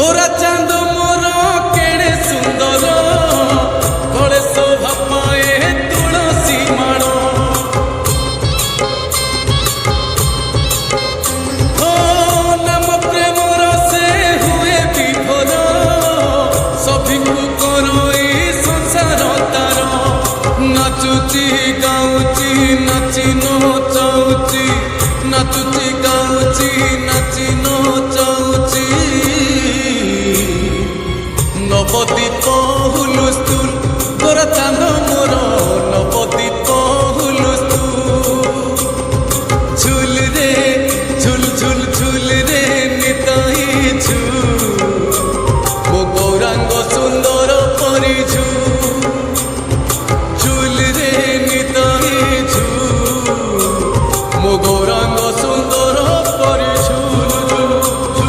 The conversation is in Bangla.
গোরা চাঁদ মোর কেড়ে সুন্দর গলে শোভা পায়ে তুলসী মাଳ নাম প্রেমর সে হুয়ে বিফল সভিকু করই সংসার তার নাচুচি গাউচি নাচি নচাউচি নাচুচি গাউচি নাচি নচাউচি নবদ্বীপ হুলস্থুল গোরা চাঁদ মোর নবদ্বীপ হুলস্থুল ঝুল রে ঝুল ঝুল ঝুল রে নিতাই ঝুল মো গৌরাঙ্গ সুন্দর পরিঝু ঝুল রে নিতাই ঝুল মো গৌরাঙ্গ